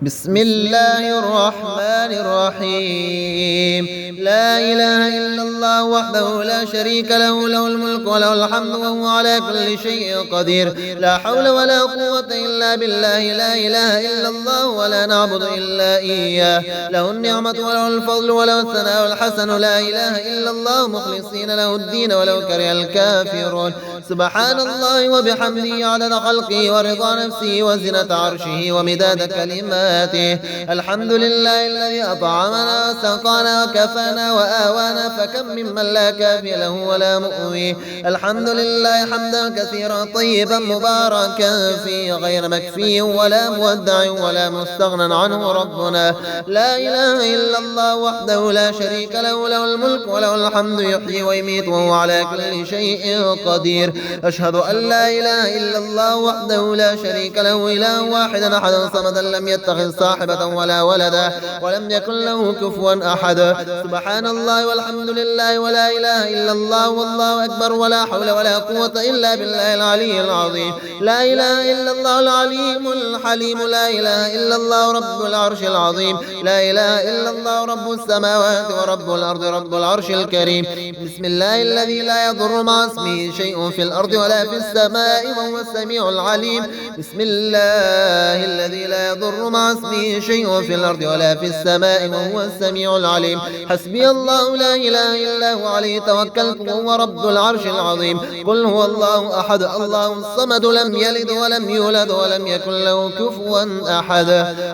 بسم الله الرحمن الرحيم. لا إله إلا الله وحده لا شريك له، له الملك وله الحمد وهو على كل شيء قدير. لا حول ولا قوة إلا بالله. لا إله إلا الله ولا نعبد إلا إياه. له النعمة وله الفضل وله الثناء الحسن. لا إله إلا الله مخلصين له الدين ولو كره الكافرون. سبحان الله وبحمده عدد خلقه ورضا نفسه وزنة عرشه ومداد كلماته. الحمد لله الذي أطعمنا وسقانا وكفانا وآوانا، فكم ممن لا كافي له ولا مؤوي. الحمد لله حمدا كثيرا طيبا مباركا فيه غير مكفي ولا مودع ولا مستغنى عنه ربنا. لا إله إلا الله وحده لا شريك له، له الملك وله الحمد يحيي ويميت وهو على كل شيء قدير. أشهد أن لا إله إلا الله وحده لا شريك له، إله واحدا أحدا صمدا لم يتخذ صاحبة ولا ولدا ولم يكن له كفوا أحد. سبحان الله والحمد لله ولا إله إلا الله والله أكبر ولا حول ولا قوة إلا بالله العلي العظيم. لا إله إلا الله العليم الحليم. لا إله إلا الله رب العرش العظيم. لا إله إلا الله رب السماوات ورب الأرض رب العرش الكريم. بسم الله الذي لا يضر مع اسمه شيء في الأرض ولا في السماء وهو السميع العليم. بسم الله الذي لا يضر مع اسمه شيء في الأرض ولا في السماء وهو السميع العليم. حسبي الله لا إله إلا هو عليه توكلت وهو رب العرش العظيم. قل هو الله أحد الله الصمد لم يلد ولم يولد ولم يكن له كفوا أحد.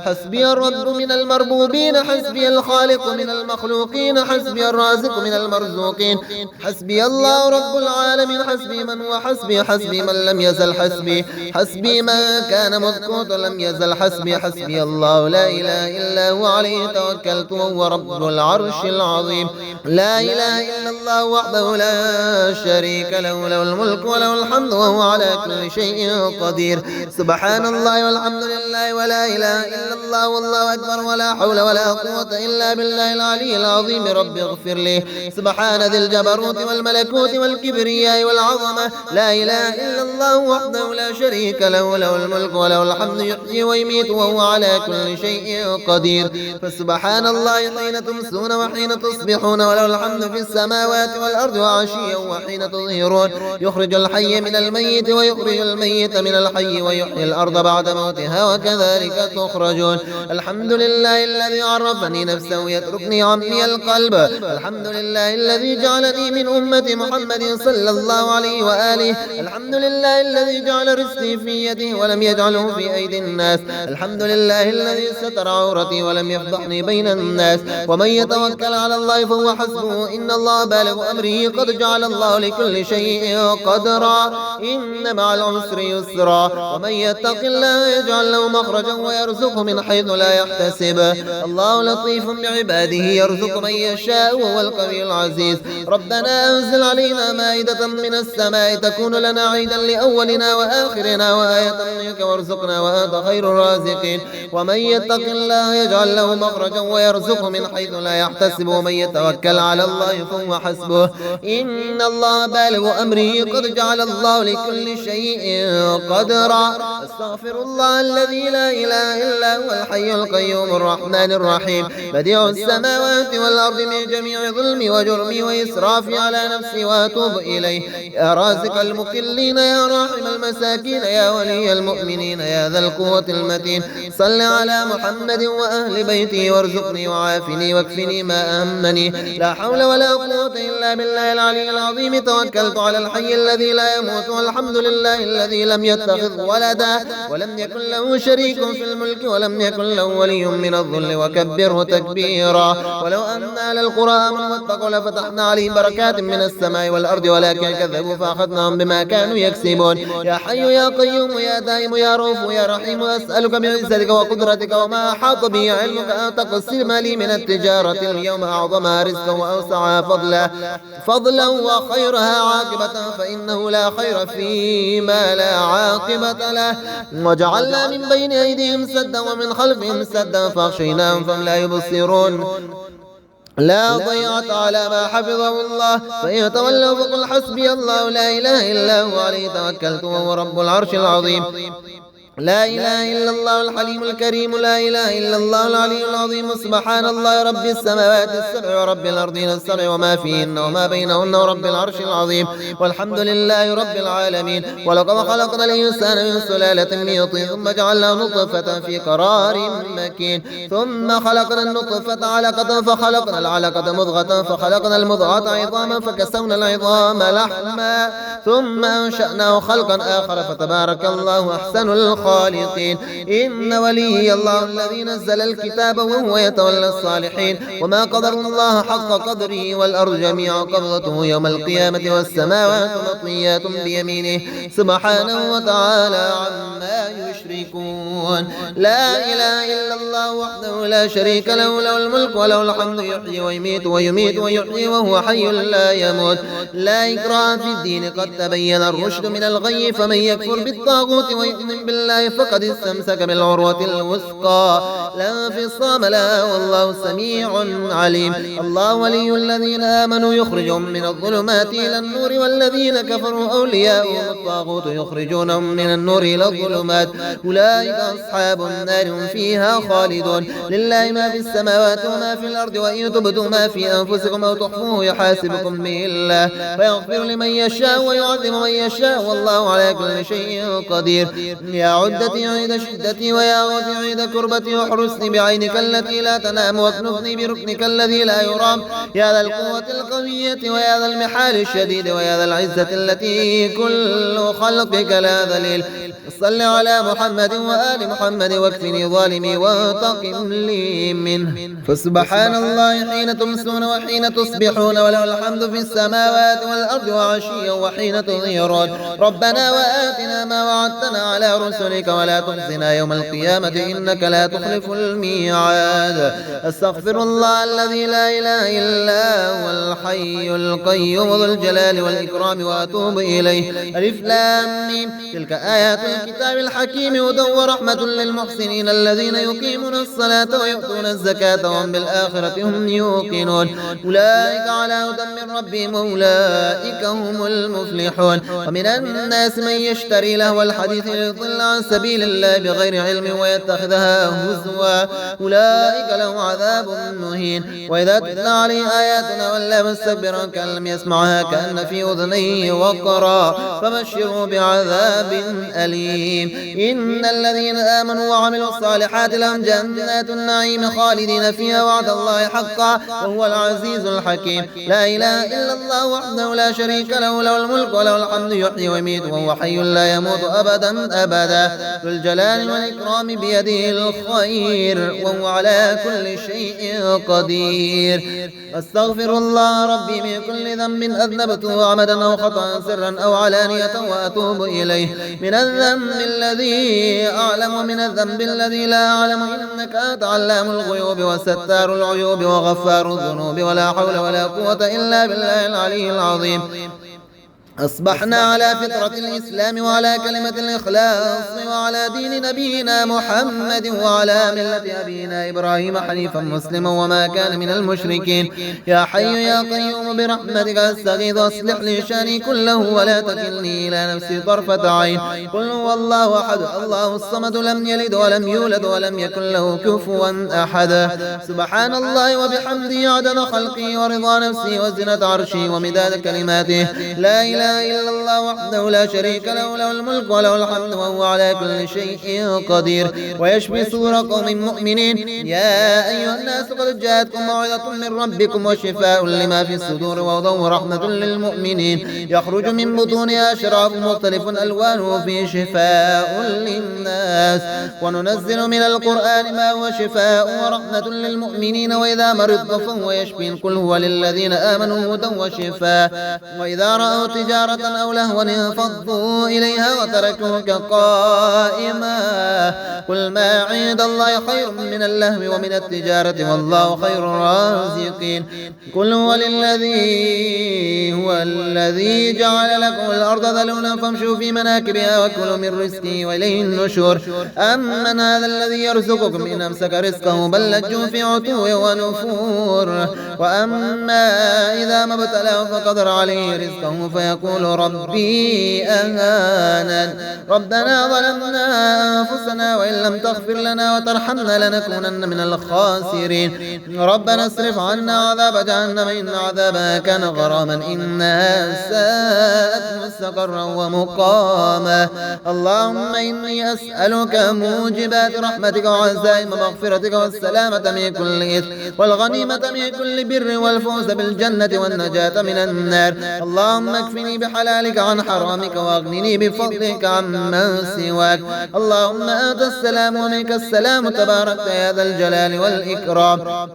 حسبي الرب من المربوبين، حسبي الخالق من المخلوقين، حسبي الرازق من المرزوقين. حسبي الله رب العالمين. حسبي من هو حسبي، حسبي من لم يزل حسبي، حسبي من كان مذكوتا لم يزل حسبي. حسبي الله لا إله إلا هو عليه توكلت وهو رب العرش العظيم. لا إله إلا الله وحده لا شريك له، له الملك وله الحمد وهو على كل شيء قدير. سبحان الله والحمد لله ولا إله إلا الله والله أكبر ولا حول ولا قوة إلا بالله العلي العظيم. رب اغفر لي. سبحان ذي الجبروت والملكوت والكبرياء والعظمة. لا إله إلا الله وحده لا شريك له، له الملك وله الحمد يحيي ويميت وهو على كل شيء قدير. فسبحان الله حين تمسون وحين تصبحون وله الحمد في السماوات والأرض وعشيا وحين تظهرون. يخرج الحي من الميت ويخرج الميت من الحي ويحيي الأرض بعد موتها وكذلك تخرجون. الحمد لله الذي عرفني نفسه يتركني عمي القلب. الحمد لله الذي جعلني من أمة محمد صلى الله عليه وآله. الحمد لله الذي جعل رزقي في يده ولم يجعله في أيدي الناس. الحمد لله الذي ستر عورتي ولم يفضحني بين الناس. ومن يتوكل على الله فهو حسبه إن الله بالغ أمره قد جعل الله لكل شيء قدرا. إن مع العسر يسرا. ومن يتق الله يجعل له مخرجا ويرزقه من حيث لا يحتسب. الله لطيف بعباده يرزق من يشاء وهو القوي العزيز. ربنا أنزل علينا مائدة من السماء تكون لنا عيدا لأولنا وآخرنا وآية منك وارزقنا وأنت خير الرازقين. ومن يتق الله يجعل له مخرجا ويرزقه من حيث لا يحتسب. ومن يتوكل على الله فهو حسبه إن الله بالغ أمره قد جعل الله لكل شيء قدرا. استغفر الله الذي لا إله إلا هو الحي القيوم الرحمن الرحيم. بديع السماوات والأرض من جميع ظلمي وجرمي وإسرافي على نفسي وأتوب إليه. يا رازق المكلين يا راحم المساكين يا ولي المؤمنين يا ذا القوة المتين. صل على محمد وأهل بيته وارزقني وعافني واكفني ما أهمني. لا حول ولا قوة إلا بالله العلي العظيم. توكلت على الحي الذي لا يموت. والحمد لله الذي لم يتخذ ولدا ولم يكن له شريك في الملك ولم يكن له ولي من الذل وكبره تكبيرا. ولو أن أهل القرى آمنوا واتقوا لفتحنا عليهم بركات من السماء والأرض ولكن كذبوا فأخذناهم بما كانوا يكسبون. يا حي يا قيوم يا دائم يا رؤوف يا رحيم أسألك بعزتك وقدرتك وما أحاط به علمك أن تقسم لي من التجارة اليوم أعظمها رزقا وأوسعها فضلا وخيرها عاقبة، فإنه لا خير فيما لا عاقبة له. وجعلنا من بين أيديهم سدا ومن خلفهم سدا فأغشيناهم فهم لا يبصرون. لا ضيعت على ما حفظه الله. فإن تولوا فقل حسبي الله لا إله إلا هو عليه توكلت وهو رب العرش العظيم. لا إله إلا الله الحليم الكريم لا إله إلا الله العلي العظيم سبحان الله رب السماوات السبع ورب الأرضين السبع وما فيهن وما بينهن ورب العرش العظيم والحمد لله رب العالمين ولقد خلقنا الإنسان من سلالة من طين ثم جعلناه نطفة في قرار مكين ثم خلقنا النطفة علقة فخلقنا العلقة مضغة فخلقنا المضغة عظاما فكسونا العظام لحما ثم أنشأناه خلقا آخر فتبارك الله أحسن الخالقين إن ولي الله الذي نزل الكتاب وهو يتولى الصالحين وما قدر الله حق قدره والأرض جميعا قبضته يوم القيامة والسماوات مطويات بيمينه سبحانه وتعالى عما يشركون لا إله إلا الله وحده لا شريك له له الملك وله الحمد يحيي ويميت ويميت ويحيي وهو حي لا يموت لا إكراه في الدين قد تبين الرشد من الغي فمن يكفر بالطاغوت ويؤمن بالله فقد استمسك بالعروة الوثقى لا انفصام لها والله سميع عليم الله ولي الذين آمنوا يخرجهم من الظلمات إلى النور والذين كفروا أولياؤهم الطاغوت يخرجونهم من النور إلى الظلمات أولئك أصحاب النار هم فيها خالدون لله ما في السماوات وما في الأرض وإن تبدوا ما في أنفسكم أو تخفوه يحاسبكم به الله ويغفر لمن يشاء ويعذب من يشاء والله على كل شيء قدير يا عدتي عيد شدتي ويا غوثي عيد كربتي واحرسني بعينك التي لا تنام واكنفني بركنك الذي لا يرام يا ذا القوة القوية ويا ذا المحال الشديد ويا ذا العزة التي كل خلقك لا ذليل صل على محمد وآل محمد واكفني ظالمي وانتقم لي منه فسبحان الله حين تمسون وحين تصبحون وله الحمد في السماوات والأرض وعشيا وحين تظهرون ربنا وآتنا ما وعدتنا على رسلك ولا تخزنا يوم القيامة إنك لا تخلف الميعاد استغفر الله الذي لا إله إلا هو الحي القيوم ذو الجلال والإكرام وأتوب إليه ألف لام ميم تلك آيات الكتاب الحكيم هدى ورحمة للمحسنين الذين يقيمون الصلاة ويؤتون الزكاة وهم بالآخرة هم يوقنون أولئك على هدى من ربهم وأولئك هم المفلحون ومن الناس من يشتري لهو الحديث ليضل عن سبيل الله بغير علم ويتخذها هزوا أولئك لهم عذاب مهين وإذا تتلى عليه آياتنا ولا مستكبرا كأن لم يسمعها كأن في أذنيه وقرا فبشروا بعذاب أليم إن الذين آمنوا وعملوا الصالحات لهم جنات النعيم خالدين فيها وعد الله حقا وهو العزيز الحكيم لا إله إلا الله وحده لا شريك له له الملك وله الحمد يحيي ويميت وهو حي لا يموت أبدا أبدا ذو الجلال والإكرام بيده الخير وهو على كل شيء قدير أستغفر الله ربي من كل ذنب أذنبته عمدا أو خطأ سرا أو علانية وأتوب إليه من الذنب الذي أعلم ومن الذنب الذي لا أعلم إنك أنت علام الغيوب وستار العيوب وغفار الذنوب ولا حول ولا قوة إلا بالله العلي العظيم أصبحنا على فطرة الإسلام وعلى كلمة الإخلاص وعلى دين نبينا محمد وعلى ملة أبينا إبراهيم حنيفا مسلما وما كان من المشركين يا حي يا قيوم برحمتك أستغيث أصلح لي شأني كله ولا تكلني إلى نفسي طرفة عين قل هو الله أحد الله الصمد لم يلد ولم يولد ولم يكن له كفوا أحد سبحان الله وبحمده عدد خلقه ورضا نفسه وزنة عرشه ومداد كلماته لا إله إلا الله وحده لا شريك له له الملك وله الحمد وهو على كل شيء قدير ويشفي صدور قوم مؤمنين يا أيها الناس قد جاءتكم موعظة من ربكم وشفاء لما في الصدور وهدى ورحمة للمؤمنين يخرج من بطونها شراب مختلف ألوانه فيه شفاء للناس وننزل من القرآن ما هو شفاء ورحمة للمؤمنين وإذا مرضت فهو يشفي قل هو للذين آمنوا هدى وشفاء وإذا رأوا تجارة أو لهوا انفضوا إليها وتركوك قائما قل ما عند الله خير من اللهو ومن التجارة والله خير الرازقين قل هو الذي جعل لكم الأرض ذلولا فامشوا في مناكبها وكلوا من رزقه وإليه النشور أمن هذا الذي يرزقكم إن أمسك رزقه بل لجوا في عتو ونفور وأما إذا ما ابتلاه فقدر عليه رزقه فيقول فيقول ربي أهانن. ربنا ظلمنا أنفسنا وإن لم تغفر لنا وترحمنا لنكونن من الخاسرين. ربنا اصرف عنا عذاب جهنم إن عذابها كان غراما إنها ساءت مستقرا ومقاما. اللهم إني أسألك موجبات رحمتك وعزائم مغفرتك والسلامة من كل إثم والغنيمة من كل بر والفوز بالجنة والنجاة من النار. اللهم اكفني بحلالك عن حرامك واغنني بفضلك عمن سواك. اللهم أنت السلام ومنك السلام تباركت يا ذا الجلال والإكرام.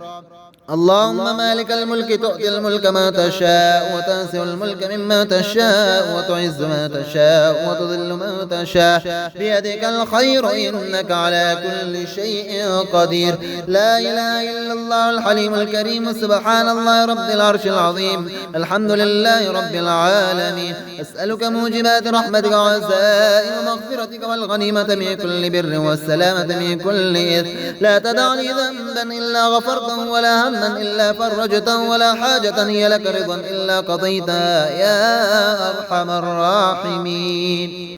اللهم مالك الملك تؤتي الملك ما تشاء وتنزع الملك مما تشاء وتعز ما تشاء وتذل ما تشاء بيدك الخير إنك على كل شيء قدير. لا إله إلا الله الحليم الكريم سبحان الله رب العرش العظيم. الحمد لله رب العالمين. أسألك موجبات رحمتك وعزائم مغفرتك والغنيمة من كل بر والسلامة من كل إثم. لا تدعني ذنبا إلا غفرته ولا هما إلا فرجته ولا حاجة هي لك رضا إلا قضيتها يا أرحم الراحمين.